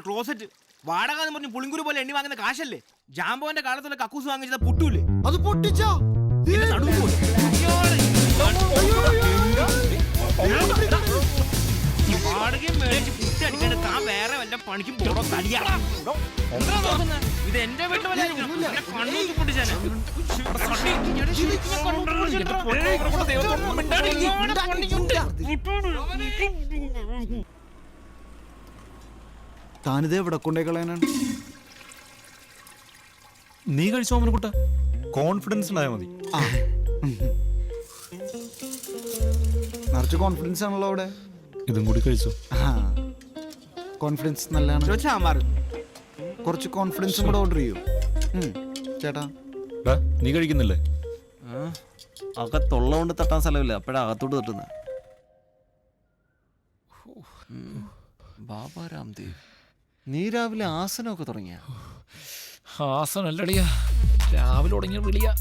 ഒരു ക്ലോസറ്റ്. വാടക എന്ന് പറഞ്ഞ് പുളിങ്കുരു പോലെ എണ്ണി വാങ്ങുന്ന കാശല്ലേ. ജാമ്പോന്റെ കാലത്തുള്ള കക്കൂസ് വാങ്ങിച്ചത് പുട്ടൂല്ലേ, അത് പൊട്ടിച്ചോ? വാടകയും മേടിച്ച് പുട്ടടിക്കാണ്ട് താൻ വേറെ വല്ല പണിക്കും പോടോ തടിയാ. ഇത് എന്റെ വീട്ടിൽ കണ്ണൂക്കി പൊട്ടിച്ചാണ്. താനിത് എവിടെ കൊണ്ടേ കളയാനാണ്? നീ കഴിച്ചോ ഓമനക്കുട്ട, കോൺഫിഡൻസ് ഉണ്ടായാൽ മതി. നിറച്ച് കോൺഫിഡൻസ് ആണല്ലോ അവിടെ. ഇതും കൂടി കഴിച്ചു. കോൺഫിഡൻസ് നല്ലതാണ്. സാമ്പാർ കുറച്ച് കോൺഫിഡൻസും കൂടെ ഓർഡർ ചെയ്യൂ ചേട്ടാ. നീ കഴിക്കുന്നില്ലേ? അകത്തുള്ള കൊണ്ട് തട്ടാൻ സ്ഥലമില്ല, അപ്പോഴാ അകത്തോട്ട് തട്ടുന്നത്. ബാബാ രാംദേവ്, നീ രാവിലെ ആസനമൊക്കെ തുടങ്ങിയ? ആസനല്ലടിയാ, രാവിലെ തുടങ്ങിയ വിളിയാ,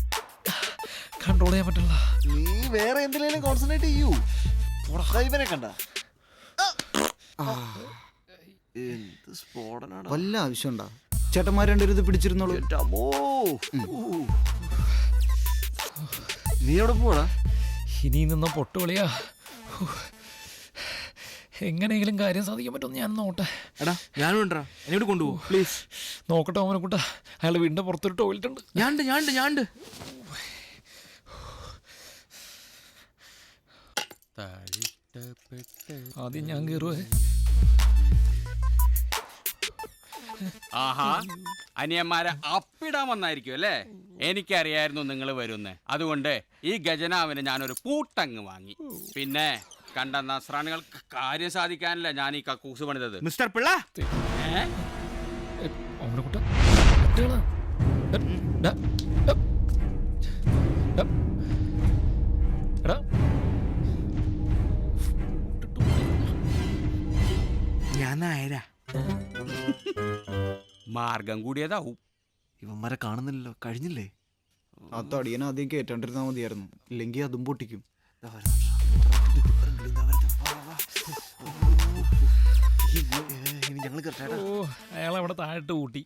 കൺട്രോൾ ചെയ്യാൻ പറ്റില്ല. നീ വേറെ എന്തിലേലും കോൺസെൻട്രേറ്റ് ചെയ്യൂ. ഇവനെ കണ്ട എന്ത് സ്ഫോടനാണ്. വല്ല ആവശ്യമുണ്ടാ? ചേട്ടന്മാർ രണ്ടുപേരും ഇത് പിടിച്ചിരുന്നോളൂ. നീ എവിടെ പോടാ? ഇനി നിന്ന പൊട്ടുവിളിയാ. എങ്ങനെയെങ്കിലും കാര്യം സാധിക്കാൻ പറ്റുമെന്ന് ഞാൻ നോട്ടെ. എടാ ഞാനും ഉണ്ടാ, എന്നോട് കൊണ്ടുപോകും പ്ലീസ്. നോക്കട്ടെ ഓമനക്കുട്ട, അയാളുടെ വീടിന്റെ പുറത്തൊരു ടോയ്ലറ്റ് ഉണ്ട്. ഞാണ്ട് ആദ്യം ഞാൻ കയറുവേ. ആഹാ, അനിയന്മാരെ അപ്പിടാൻ വന്നായിരിക്കും അല്ലേ? എനിക്കറിയായിരുന്നു നിങ്ങൾ വരുന്നേ. അതുകൊണ്ട് ഈ ഗജനാവിന് ഞാനൊരു കൂട്ടങ്ങ് വാങ്ങി. പിന്നെ കണ്ട നസ്രാണികൾക്ക് കാര്യം സാധിക്കാനല്ല ഞാൻ ഈ കക്കൂസ് പണിതത്. മിസ്റ്റർ പിള്ള, ഓമനക്കുട്ട ഞാൻ ആയരാ മാർഗം കൂടിയതാവും. ഇവന്മാരെ കാണുന്നില്ലല്ലോ, കഴിഞ്ഞില്ലേ? ആ തടിയൻ ആദ്യം കേട്ടോണ്ടിരുന്നാ മതിയായിരുന്നു, ഇല്ലെങ്കിൽ അതും പൊട്ടിക്കും. അയാളവിടെ താഴോട്ട് കൂട്ടി.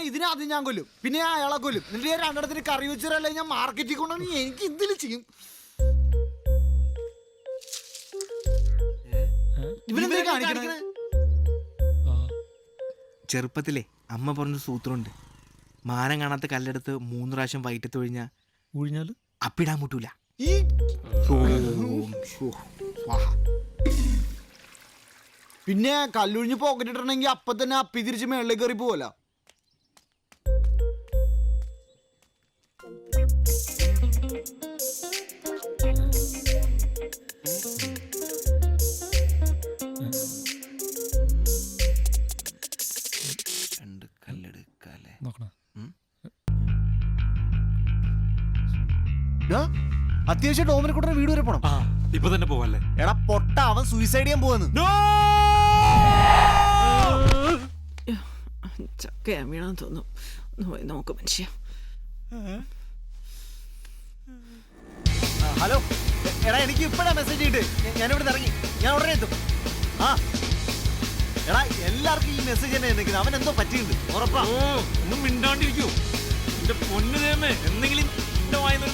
ഇതിനാദ്യം ഞാൻ കൊല്ലും, പിന്നെ അയാളെ കൊല്ലും. എന്നിട്ട് ഞാൻ രണ്ടിടത്തിന് കറി വെച്ചല്ലേ ഞാൻ മാർക്കറ്റിൽ കൊണ്ടുവന്ന് എനിക്ക് എന്തിലും ചെയ്യും. ഇവനെന്താ കാണിക്കണേ? ചെറുപ്പത്തിലെ അമ്മ പറഞ്ഞ സൂത്രമുണ്ട്, മാനം കാണാത്ത കല്ലെടുത്ത് 3 പ്രാവശ്യം വൈറ്റത്ത് ഒഴിഞ്ഞാൽ അപ്പിടാൻ മുട്ടൂല. പിന്നെ കല്ലൊഴിഞ്ഞ് പോക്കറ്റ് ഇടണമെങ്കിൽ അപ്പൊ തന്നെ അപ്പി തിരിച്ച് മേളിലേക്ക് കയറി പോവല. അത്യാവശ്യം ഓമനക്കുട്ടനെ വീട് വരെ പോണം. ഇപ്പൊ തന്നെ പോവല്ലേ? എടാ പൊട്ട, അവൻ സൂയിസൈഡ് ചെയ്യാൻ പോവാന്ന്. ചക്കയാ വീണാന്ന് തോന്നുന്നു. നോക്ക് മനുഷ്യ. ഹലോ എടാ, എനിക്ക് ഇപ്പഴാ മെസ്സേജ് ചെയ്തിട്ട് ഞാനിവിടെ ഇറങ്ങി, ഞാൻ ഉടനെ എത്തും. എടാ എല്ലാവർക്കും ഈ മെസ്സേജ് തന്നെ നിൽക്കുന്നത്. അവൻ എന്തോ പറ്റിയിട്ടുണ്ട് ഉറപ്പാ. ഒന്നും മിണ്ടാണ്ടിരിക്കൂ എന്റെ പൊന്നു ദേമേ. എന്തെങ്കിലും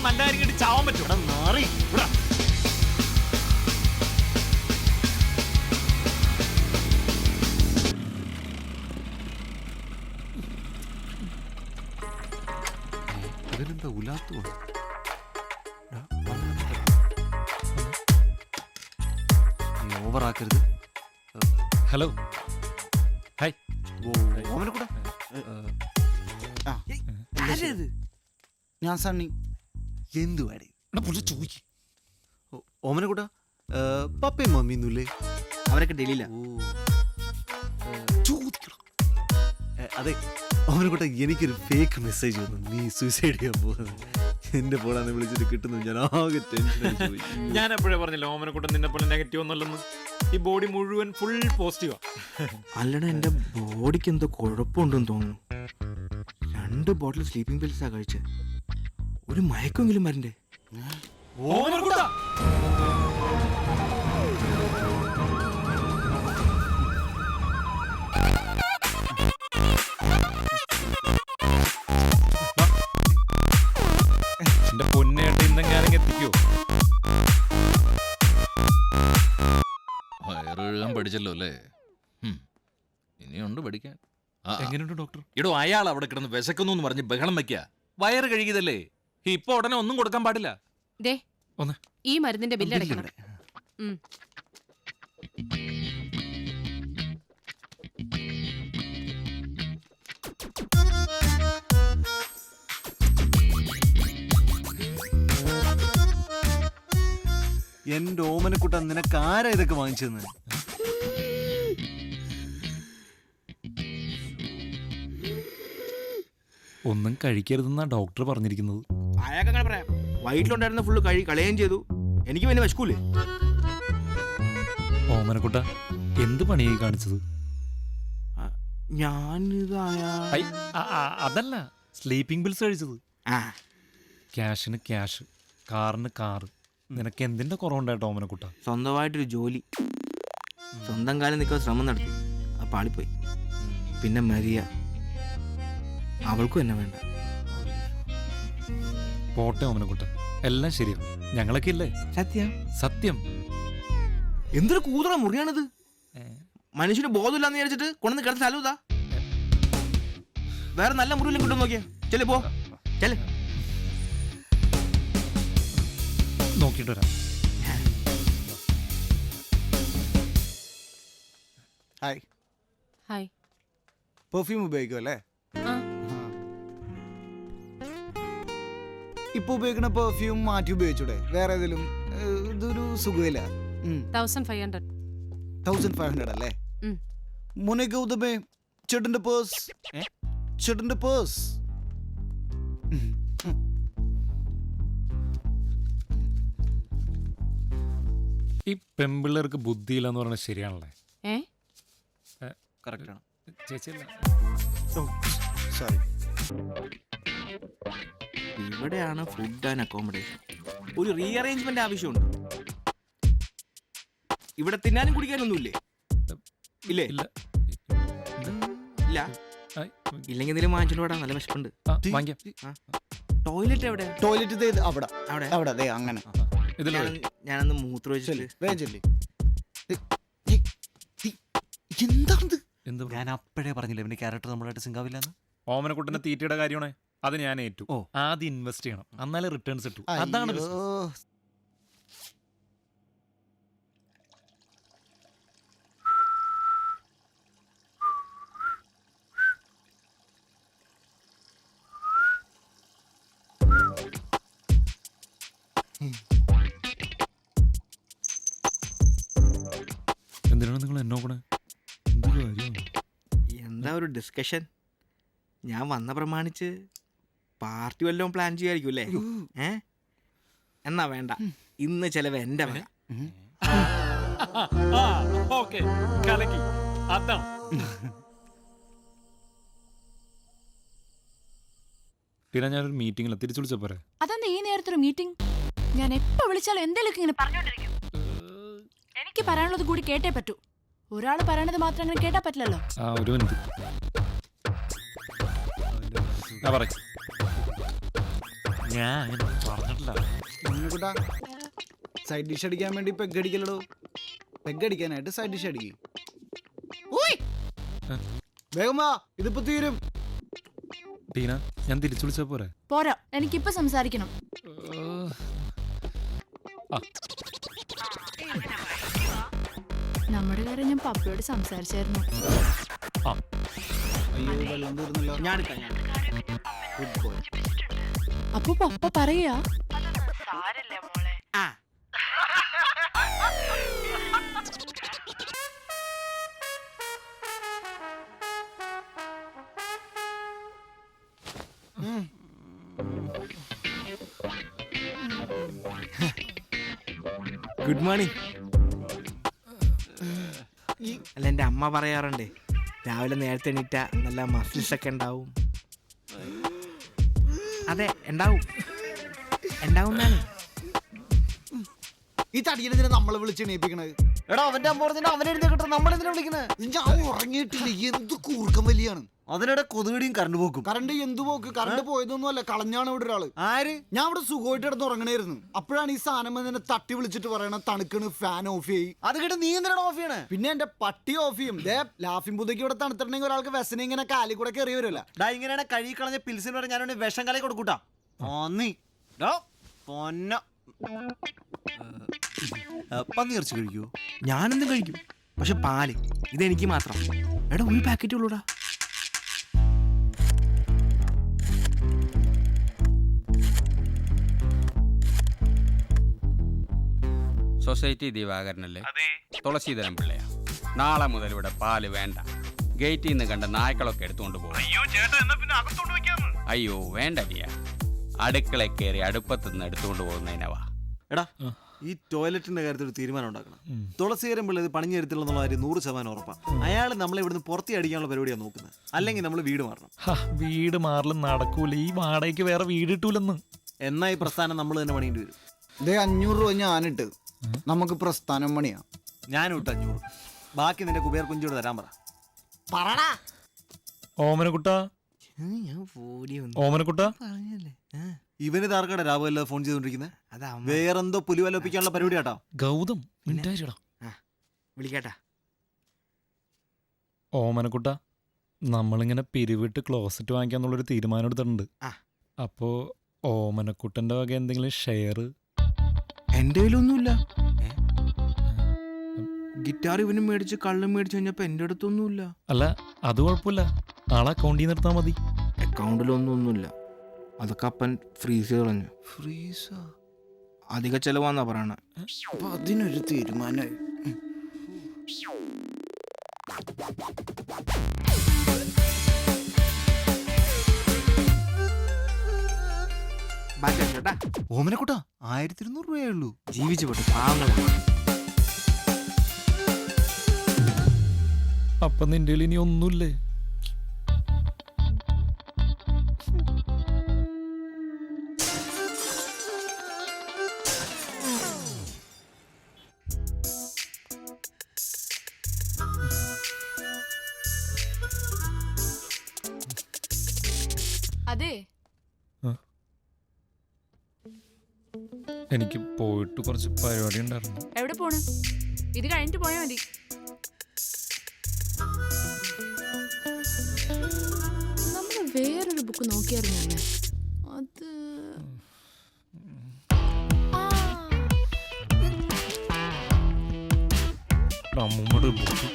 നല്ല കാര്യം കേട്ട് ചാവാൻ പറ്റും. എടാ നാറി, അതിനെന്താ ഉലാത്തു? ഓവറാക്കരുത്. Hello, hi. ഓമനക്കുട്ട, ഞാൻ സണ്ണി. എന്തുവാടി ചോദിക്കും. ഓമനക്കുട്ട, പപ്പയും മമ്മിയൊന്നുമില്ലേ? അവരൊക്കെ ഡൽഹിയിലാ. അതെ ഓമനക്കുട്ട, എനിക്കൊരു ഫേക്ക് മെസ്സേജ് വന്നു, നീ സൂയിസൈഡ് ചെയ്യാൻ പോകുന്നത്. എന്റെ ഫോണാന്ന് വിളിച്ചിട്ട് കിട്ടുന്നു. ഞാൻ ആകെ ടെൻഷൻ. ഞാൻ എപ്പോഴേ പറഞ്ഞില്ല ഓമനക്കുട്ടൻ നിന്നെ പോലെ നെഗറ്റീവ് ഒന്നുമല്ലെന്ന്. ഈ ബോഡി മുഴുവൻ ഫുൾ പോസിറ്റീവാ. അല്ലടാ, എന്റെ ബോഡിക്ക് എന്തോ കുഴപ്പമുണ്ടെന്ന് തോന്നുന്നു. 2 ബോട്ടിൽ സ്ലീപ്പിംഗ് പിൽസാ കഴിച്ചത്. ഒരു മയക്കെങ്കിലും വരണ്ടേ? പഠിച്ചല്ലോ അല്ലേ? ഇനിയുണ്ട് പഠിക്കാൻ. എങ്ങനെയുണ്ട് ഡോക്ടർ? ഇടോ, അയാൾ അവിടെ കിടന്ന് വിശക്കുന്നു എന്ന് പറഞ്ഞ് ബഹളം വെക്കുക. വയറ് കഴുകിയതല്ലേ? ഇപ്പൊ ഉടനെ ഒന്നും കൊടുക്കാൻ പാടില്ല. ദേ ഒന്ന്. ഈ മരുന്നിന്റെ ബില്ല് അടയ്ക്കണം. എന്റെ ഓമനക്കുട്ട, നിനക്ക് ആരാ ഇതൊക്കെ വാങ്ങിച്ചെന്ന്? ഒന്നും കഴിക്കരുതെന്നാ ഡോക്ടർ പറഞ്ഞിരിക്കുന്നത്. അയാൾക്ക് അങ്ങനെ പറയാം. വയറ്റിലുണ്ടായിരുന്ന ഫുള്ള് കളയുകയും ചെയ്തു. എനിക്ക് പിന്നെ വിശക്കൂലേ? ഓമനക്കുട്ട, എന്ത് പണിയായി കാണിച്ചത്? ഞാനിത് അതല്ല, സ്ലീപ്പിംഗ് പിൽസ് കഴിച്ചത്. ആ ക്യാഷിന് ക്യാഷ്, കാറിന് കാറ്. നിനക്ക് എന്തിന്റെ കുറവുണ്ടായിട്ടോ ഓമനക്കുട്ട? സ്വന്തമായിട്ടൊരു ജോലി, സ്വന്തം കാലം നിൽക്കാൻ ശ്രമം നടത്തി, ആ പാളിപ്പോയി. പിന്നെ മരിയ, അവൾക്കും എന്നെ വേണ്ട. പോട്ടെ ഓമനക്കുട്ട, എല്ലാം ശരിയാവും. ഞങ്ങളൊക്കെ ഇല്ലേ? സത്യം സത്യം. എന്തൊരു കൂതറ മുറിയാണിത്. മനുഷ്യന് ബോധമില്ലാന്ന് വിചാരിച്ചിട്ട് കൊണ്ടുവന്ന് കിടന്ന സ്ഥലം ഇതാ. വേറെ നല്ല മുറിയിലും കിട്ടും. നോക്കിയാ ചെല്ലേ, പോ ചെല്ലേ. നോക്കിയിട്ട് വരാം. ഹായ്. ഹായ്. പെർഫ്യൂം ഉപയോഗിക്കും അല്ലേ? ആ. ഇപ്പൊ ഉപയോഗിക്കുന്ന പെർഫ്യൂം മാറ്റി ഉപയോഗിച്ചൂടെ? വേറെ ഏതെങ്കിലും? ഇതൊരു സുഖമില്ല. 1500. 1500 അല്ലേ? മോനെ ഗൗതമേ, ചേട്ടന്റെ പേഴ്സ്. ചേട്ടന്റെ പേഴ്സ്. ഈ പെമ്പിള്ളേർക്ക് ബുദ്ധിയില്ലെന്ന് പറഞ്ഞാൽ ശരിയാണല്ലേ? കറക്റ്റാണ് ചേച്ചിയല്ല. സോറി. ഇവിടെയാണ് ഫുഡ് ആൻഡ് അക്കോമഡേഷൻ. ഒരു റീഅറേഞ്ച്മെന്റ് ആവശ്യമുണ്ട്. ഇവിടെ തിന്നാനും കുടിക്കാനൊന്നും ഇല്ലേ? ഇല്ലേ? ഇല്ല. ഇല്ല. ഇല്ലെങ്കിൽ എന്തെങ്കിലും വാങ്ങിച്ചോണ്ട് പോടാ, നല്ല വിശപ്പുണ്ട്. വാങ്ങിക്കാം. ടോയ്ലറ്റ് എവിടെ? ടോയ്ലറ്റ് അവിടെ അവിടെ അവിടെ ദേ അങ്ങനെ. ഞാനൊന്ന് മൂത്രമൊഴിച്ചിട്ട് എന്താണിത്? എന്ത്? ഞാൻ അപ്പോഴേ പറഞ്ഞില്ല ഇവന്റെ ക്യാരക്ടർ നമ്മളായിട്ട് സിംഗാവില്ലെന്ന്. ഓമനക്കുട്ടന്റെ തീറ്റയുടെ കാര്യമാണേ, അത് ഞാൻ ഏറ്റു. ആദ്യം ഇൻവെസ്റ്റ് ചെയ്യണം, എന്നാലേ റിട്ടേൺസ് കിട്ടൂ. അതാണ് business. എന്തിനാണ് നിങ്ങൾ എന്നോക്കണേ? എന്ത് കാര്യം? എന്താ ഒരു ഡിസ്കഷൻ? ഞാൻ വന്ന പ്രമാണിച്ച് പാർട്ടി വല്ലതും പ്ലാൻ ചെയ്യായിരിക്കും അല്ലേ? എന്നാ വേണ്ട, ഇന്ന് ചെലവ് എന്റെ വക. പിന്നെ ഞാനൊരു മീറ്റിംഗിൽ തിരിച്ചു വിളിച്ച പോരെ? അതെന്താ ഈ നേരത്തെ ഒരു മീറ്റിംഗ്? ഞാൻ എപ്പോ വിളിച്ചാലും എന്തെങ്കിലും ഇങ്ങനെ പറഞ്ഞോണ്ടിരിക്കും. എനിക്ക് പറയാനുള്ളത് കൂടി കേട്ടേ പറ്റൂ. ഒരാള് പറയണത് മാത്രം അങ്ങനെ കേട്ടാ പറ്റില്ലല്ലോ. ഒരു മിനിറ്റ്. ഞാൻ അങ്ങനെ പറഞ്ഞിട്ടില്ല. സൈഡ് ഡിഷ് അടിക്കാൻ വേണ്ടി പെഗ് അടിക്കലോ? പെഗ് അടിക്കാനായിട്ട് സൈഡ് ഡിഷ് അടിക്കും. വേഗം വാ, ഇതിപ്പോ തീരും. ടീന, ഞാൻ തിരിച്ചു വിളിച്ച പോരെ? പോരാ, എനിക്കിപ്പോ സംസാരിക്കണം. നമ്മുടെ കാര്യം ഞാൻ പപ്പയോട് സംസാരിച്ചായിരുന്നു. അയ്യോ, വെള്ളം തീർന്നല്ലോ. Good boy. അപ്പൊ പപ്പ പറയാ ഗുഡ് മോർണിംഗ്. അല്ല, എൻ്റെ അമ്മ പറയാറുണ്ട് രാവിലെ നേരത്തെ എണീറ്റ നല്ല മസിൽസ് ഒക്കെ ഉണ്ടാവും. അതെ, ഉണ്ടാവും. ഈ തടിയനെതിരെ നമ്മളെ വിളിച്ച് എണീപ്പിക്കണത്? എടാ, അവന്റെ അമ്മ പറഞ്ഞാൽ അവനെഴുതി കിട്ടും, നമ്മളെന്തിനാ വിളിക്കണത്? ഞാൻ ഉറങ്ങിയിട്ടില്ല. എന്ത് കൂർക്കം വലിയാണ്. അതിനിടെ കൊതുകടിയും കറണ്ട് പോക്കും. കറണ്ട് എന്തു പോക്ക്? കറണ്ട് പോയതൊന്നും അല്ല, കളഞ്ഞാണ് ഇവിടെ ഒരാള്. ആര്? ഞാൻ ഇവിടെ സുഖമായിട്ട് കിടന്ന് ഉറങ്ങണായിരുന്നു. അപ്പോഴാണ് ഈ സാധനം എന്നെ തട്ടി വിളിച്ചിട്ട് പറയണ തണുക്കണ്, ഫാൻ ഓഫ് ചെയ്യ്. അത് കേട്ട് നീ എന്തിനാണ് ഓഫ് ചെയ്യണേ? പിന്നെ എന്റെ പട്ടി ഓഫ് ചെയ്യും. ലാഫിംഗ് പുതയ്ക്ക് ഇവിടെ തണുത്തിട്ടുണ്ടെങ്കിൽ ഒരാൾക്ക് വ്യസനം ഇങ്ങനെ കാലിൽ കൂടെ കയറി വരുമല്ല. ഇങ്ങനെയാണ് കഴുകി കളഞ്ഞ പിൽസിന് പറഞ്ഞ ഞാനോട് വിഷം കലി കൊടുക്കൂട്ടാ. പന്നി ഇറച്ചി കഴിക്കൂ? ഞാനെന്തും കഴിക്കും, പക്ഷെ പാല് ഇതെനിക്ക് മാത്രം. എടാ ഒരു പാക്കറ്റ് ഉള്ളൂടാ. സൊസൈറ്റി ദിവാകരനല്ലേ? തുളസീധരൻ പിള്ളയാ. നാളെ മുതൽ ഇവിടെ പാല് വേണ്ട. ഗേറ്റിൽ നിന്ന് കണ്ട നായ്ക്കളൊക്കെ എടുത്തുകൊണ്ട് പോകും. അയ്യോ വേണ്ട ഡിയ, അടുക്കള കയറി അടുപ്പത്ത് നിന്ന് എടുത്തുകൊണ്ട് പോകുന്നതിനവാ. എടാ ഈ ടോയ്ലറ്റിന്റെ കാര്യത്തിൽ ഒരു തീരുമാനം ഉണ്ടാക്കണം. തുളസീകരം പിള്ള ഇത് പണിഞ്ഞു തരത്തില്ലെന്നുള്ള കാര്യം 100% ഉറപ്പാണ്. അയാൾ നമ്മളെ ഇവിടുന്ന് പുറത്തി അടിക്കാനുള്ള പരിപാടിയാണ് നോക്കുന്നത്. അല്ലെങ്കിൽ നമ്മൾ വീട് മാറണം. വീട് മാറലും നടക്കൂല, ഈ വാടകയ്ക്ക് വേറെ വീട് കിട്ടൂലെന്ന്. എന്നാ ഈ പ്രസ്ഥാനം നമ്മൾ തന്നെ പണിയേണ്ടി വരും. 500 രൂപ ഞാനിട്ട് നമുക്ക് പ്രസ്ഥാനം പണിയാ. ഞാനും ഇട്ട് 500. ബാക്കി നിന്റെ കുബേർ കുഞ്ചോട് തരാൻ പറ. പറടാ. ഓമനക്കുട്ട, ഞാൻ പോടി വന്നു ഓമനക്കുട്ട, പറഞ്ഞല്ലേ. ഇവന് താർക്കട രാവിലെ ഫോൺ ചെയ്തോണ്ടിരിക്കുന്നത്. അതാ വേറെന്തോ പുലിവലോപ്പിക്കാനുള്ള പരിപാടി ആട്ടോ. ഗൗതം മിണ്ടായിടാ. വിളിക്കട്ടാ. ഓമനക്കുട്ട, നമ്മളിങ്ങനെ പിരിവിട്ട് ക്ലോസറ്റ് വാങ്ങിക്കാന്നുള്ളൊരു തീരുമാനം എടുത്തിട്ടുണ്ട്. അപ്പോ ഓമനക്കുട്ടന്റെ വക എന്തെങ്കിലും ഷെയർ? എന്റെ കയ്യിലൊന്നുമില്ല. ഗിറ്റാർ ഇവനും മേടിച്ച് കള്ളും മേടിച്ച് കഴിഞ്ഞപ്പോ എന്റെ അടുത്തൊന്നുമില്ല. അല്ല അത് കുഴപ്പമില്ല, ആളെ അക്കൗണ്ടിൽ നിന്ന് എടുത്താൽ മതി. അക്കൗണ്ടിലൊന്നുമില്ല, അതൊക്കെ അപ്പൻ ഫ്രീസ് ചെയ്ത് കളഞ്ഞു. ഫ്രീസാ? അധിക ചെലവാന്നാ പറയണ. അപ്പൊ അതിനൊരു തീരുമാനമായി. ചേട്ടാ ഓമനക്കുട്ടാ 1200 രൂപയേ ഉള്ളൂ. ജീവിച്ചു പോട്ടെ, പാവങ്ങളാണ്. അപ്പൊ നിന്റെ ഇനി ഒന്നുമില്ലേ? അതെ, എനിക്ക് പോയിട്ട് കുറച്ച് പരിപാടി ഉണ്ടായിരുന്നു. എവിടെ പോണ്? ഇത് കഴിഞ്ഞിട്ട് പോയാ മതി. നമ്മള് വേറൊരു ബുക്ക് നോക്കിയായിരുന്നു. അത് അമ്മൂമ്മയുടെ ബുക്ക്